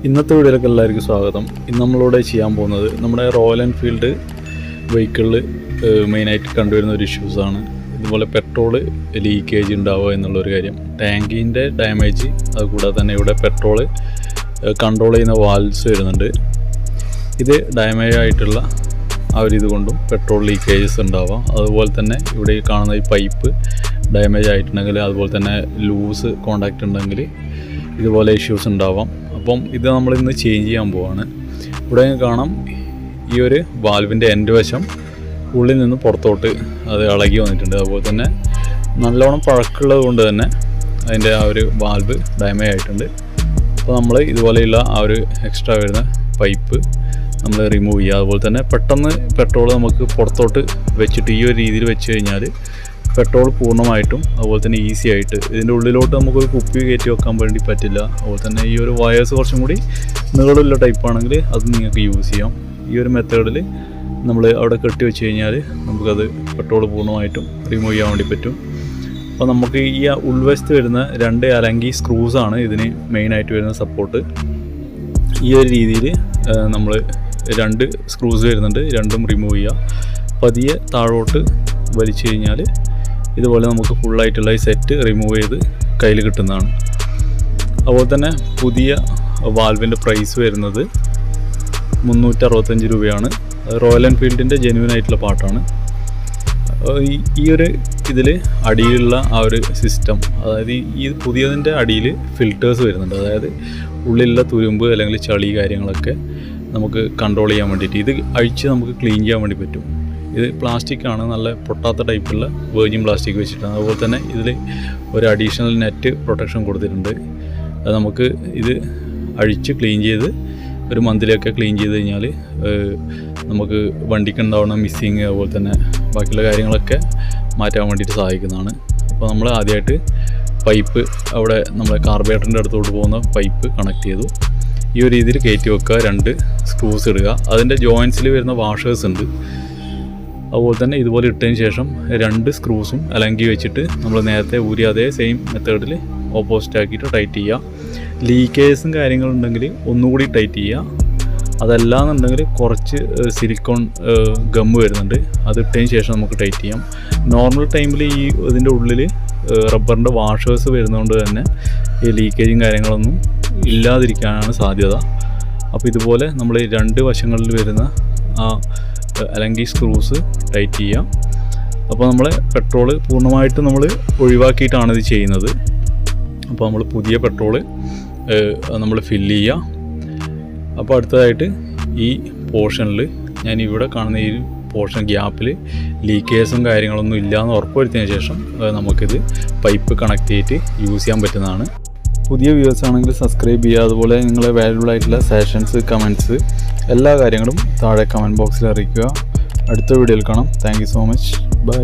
ഇന്നത്തെ വീഡിയോയിലേക്ക് എല്ലാവർക്കും സ്വാഗതം. ഇന്ന് നമ്മളിവിടെ ചെയ്യാൻ പോകുന്നത് നമ്മുടെ റോയൽ എൻഫീൽഡ് വെഹിക്കിളിൽ മെയിനായിട്ട് കണ്ടുവരുന്ന ഒരു ഇഷ്യൂസാണ്. ഇതുപോലെ പെട്രോൾ ലീക്കേജ് ഉണ്ടാവുക എന്നുള്ളൊരു കാര്യം, ടാങ്കിൻ്റെ ഡാമേജ്, അതുകൂടാതെ തന്നെ ഇവിടെ പെട്രോൾ കൺട്രോൾ ചെയ്യുന്ന വാൽവ്സ് വരുന്നുണ്ട്. ഇത് ഡാമേജ് ആയിട്ടുള്ള ആ ഒരു ഇതുകൊണ്ടും പെട്രോൾ ലീക്കേജസ് ഉണ്ടാവാം. അതുപോലെ തന്നെ ഇവിടെ കാണുന്ന ഈ പൈപ്പ് ഡാമേജ് ആയിട്ടുണ്ടെങ്കിൽ, അതുപോലെ തന്നെ ലൂസ് കോണ്ടാക്റ്റ് ഉണ്ടെങ്കിൽ ഇതുപോലെ ഇഷ്യൂസ് ഉണ്ടാവാം. അപ്പം ഇത് നമ്മളിന്ന് ചേഞ്ച് ചെയ്യാൻ പോവാണ്. ഇവിടെ കാണാം ഈ ഒരു വാൽവിൻ്റെ എൻഡ് വശം ഉള്ളിൽ നിന്ന് പുറത്തോട്ട് അത് ഇളകി വന്നിട്ടുണ്ട്. അതുപോലെ തന്നെ നല്ലോണം പഴക്കമുള്ളത് കൊണ്ട് തന്നെ അതിൻ്റെ ആ ഒരു വാൽവ് ഡാമേജ് ആയിട്ടുണ്ട്. അപ്പോൾ നമ്മൾ ഇതുപോലെയുള്ള ആ ഒരു എക്സ്ട്രാ വരുന്ന പൈപ്പ് നമ്മൾ റിമൂവ് ചെയ്യുക. അതുപോലെ തന്നെ പെട്ടെന്ന് പെട്രോൾ നമുക്ക് പുറത്തോട്ട് വെച്ചിട്ട് ഈ ഒരു രീതിയിൽ വെച്ച് കഴിഞ്ഞാൽ പെട്രോൾ പൂർണ്ണമായിട്ടും അതുപോലെ തന്നെ ഈസി ആയിട്ട് ഇതിൻ്റെ ഉള്ളിലോട്ട് നമുക്കൊരു കുപ്പി കയറ്റി വെക്കാൻ വേണ്ടി പറ്റില്ല. അതുപോലെ തന്നെ ഈ ഒരു വയേഴ്സ് കുറച്ചും കൂടി നീളമുള്ള ടൈപ്പാണെങ്കിൽ അത് നിങ്ങൾക്ക് യൂസ് ചെയ്യാം. ഈ ഒരു മെത്തേഡിൽ നമ്മൾ അവിടെ കെട്ടി വെച്ച് കഴിഞ്ഞാൽ നമുക്കത് പെട്രോൾ പൂർണ്ണമായിട്ടും റിമൂവ് ചെയ്യാൻ വേണ്ടി പറ്റും. അപ്പോൾ നമുക്ക് ഈ ഉൾവശത്ത് വരുന്ന 2 അലങ്കി സ്ക്രൂസാണ് ഇതിന് മെയിനായിട്ട് വരുന്ന സപ്പോർട്ട്. ഈ ഒരു രീതിയിൽ നമ്മൾ 2 സ്ക്രൂസ് വരുന്നുണ്ട്, രണ്ടും റിമൂവ് ചെയ്യുക. പതിയെ താഴോട്ട് വലിച്ചു കഴിഞ്ഞാൽ ഇതുപോലെ നമുക്ക് ഫുള്ളായിട്ടുള്ള ഈ സെറ്റ് റിമൂവ് ചെയ്ത് കയ്യിൽ കിട്ടുന്നതാണ്. അതുപോലെ തന്നെ പുതിയ വാൽവിൻ്റെ പ്രൈസ് വരുന്നത് 365 രൂപയാണ്. റോയൽ എൻഫീൽഡിൻ്റെ ജെന്യൂൻ ആയിട്ടുള്ള പാർട്ടാണ്. ഈ ഒരു ഇതിൽ അടിയിലുള്ള ആ ഒരു സിസ്റ്റം, അതായത് ഈ പുതിയതിൻ്റെ അടിയിൽ ഫിൽറ്റേഴ്സ് വരുന്നുണ്ട്. അതായത് ഉള്ളിലുള്ള തുരുമ്പ് അല്ലെങ്കിൽ ചളി കാര്യങ്ങളൊക്കെ നമുക്ക് കൺട്രോൾ ചെയ്യാൻ വേണ്ടിയിട്ട് ഇത് അഴിച്ച് നമുക്ക് ക്ലീൻ ചെയ്യാൻ വേണ്ടി പറ്റും. ഇത് പ്ലാസ്റ്റിക്കാണ്, നല്ല പൊട്ടാത്ത ടൈപ്പുള്ള വെർജിൻ പ്ലാസ്റ്റിക് വെച്ചിട്ടാണ്. അതുപോലെ തന്നെ ഇതിൽ ഒരു അഡീഷണൽ നെറ്റ് പ്രൊട്ടക്ഷൻ കൊടുത്തിട്ടുണ്ട്. അത് നമുക്ക് ഇത് അഴിച്ച് ക്ലീൻ ചെയ്ത് ഒരു മന്തിലൊക്കെ ക്ലീൻ ചെയ്ത് കഴിഞ്ഞാൽ നമുക്ക് വണ്ടിക്ക് ഉണ്ടാവുന്ന മിസ്സിങ് അതുപോലെ തന്നെ ബാക്കിയുള്ള കാര്യങ്ങളൊക്കെ മാറ്റാൻ വേണ്ടിയിട്ട് സഹായിക്കുന്നതാണ്. അപ്പോൾ നമ്മൾ ആദ്യമായിട്ട് പൈപ്പ് അവിടെ നമ്മളെ കാർബറേറ്ററിൻ്റെ അടുത്തോട്ട് പോകുന്ന പൈപ്പ് കണക്ട് ചെയ്തു. ഈ ഒരു രീതിയിൽ കയറ്റി വെക്കുക, 2 സ്ക്രൂസ് ഇടുക. അതിൻ്റെ ജോയിൻസിൽ വരുന്ന വാഷേഴ്സ് ഉണ്ട്. അതുപോലെ തന്നെ ഇതുപോലെ ഇട്ടതിന് ശേഷം 2 സ്ക്രൂസും അലങ്കി വെച്ചിട്ട് നമ്മൾ നേരത്തെ ഊരി അതേ സെയിം മെത്തേഡിൽ ഓപ്പോസിറ്റ് ആക്കിയിട്ട് ടൈറ്റ് ചെയ്യുക. ലീക്കേജസും കാര്യങ്ങളുണ്ടെങ്കിൽ ഒന്നുകൂടി ടൈറ്റ് ചെയ്യുക. അതല്ലാന്നുണ്ടെങ്കിൽ കുറച്ച് സിലിക്കോൺ ഗമ്മ് വരുന്നുണ്ട്, അത് ഇട്ടതിന് ശേഷം നമുക്ക് ടൈറ്റ് ചെയ്യാം. നോർമൽ ടൈമിൽ ഈ ഇതിൻ്റെ ഉള്ളിൽ റബ്ബറിൻ്റെ വാഷേഴ്സ് വരുന്നതുകൊണ്ട് തന്നെ ഈ ലീക്കേജും കാര്യങ്ങളൊന്നും ഇല്ലാതിരിക്കാനാണ് സാധ്യത. അപ്പോൾ ഇതുപോലെ നമ്മൾ 2 വശങ്ങളിൽ വരുന്ന ആ അല്ലെങ്കിൽ സ്ക്രൂസ് ടൈറ്റ് ചെയ്യാം. അപ്പോൾ നമ്മളെ പെട്രോൾ പൂർണ്ണമായിട്ടും നമ്മൾ ഒഴിവാക്കിയിട്ടാണ് ഇത് ചെയ്യുന്നത്. അപ്പോൾ നമ്മൾ പുതിയ പെട്രോൾ നമ്മൾ ഫില്ല് ചെയ്യുക. അപ്പോൾ അടുത്തതായിട്ട് ഈ പോർഷനിൽ ഞാൻ ഇവിടെ കാണുന്ന ഈ പോർഷൻ ഗ്യാപ്പിൽ ലീക്കേജും കാര്യങ്ങളൊന്നും ഇല്ലയെന്ന് ഉറപ്പുവരുത്തിയതിന് ശേഷം നമുക്കിത് പൈപ്പ് കണക്ട് ചെയ്തിട്ട് യൂസ് ചെയ്യാൻ പറ്റുന്നതാണ്. പുതിയ വ്യൂവേഴ്സ് ആണെങ്കിൽ സബ്സ്ക്രൈബ് ചെയ്യുക. അതുപോലെ നിങ്ങളെ വാല്യുബിൾ ആയിട്ടുള്ള സജഷൻസ്, കമൻറ്റ്സ് എല്ലാ കാര്യങ്ങളും താഴെ കമൻറ്റ് ബോക്സിൽ അറിയിക്കുക. അടുത്ത വീഡിയോയിൽ കാണാം. Thank you so much. By.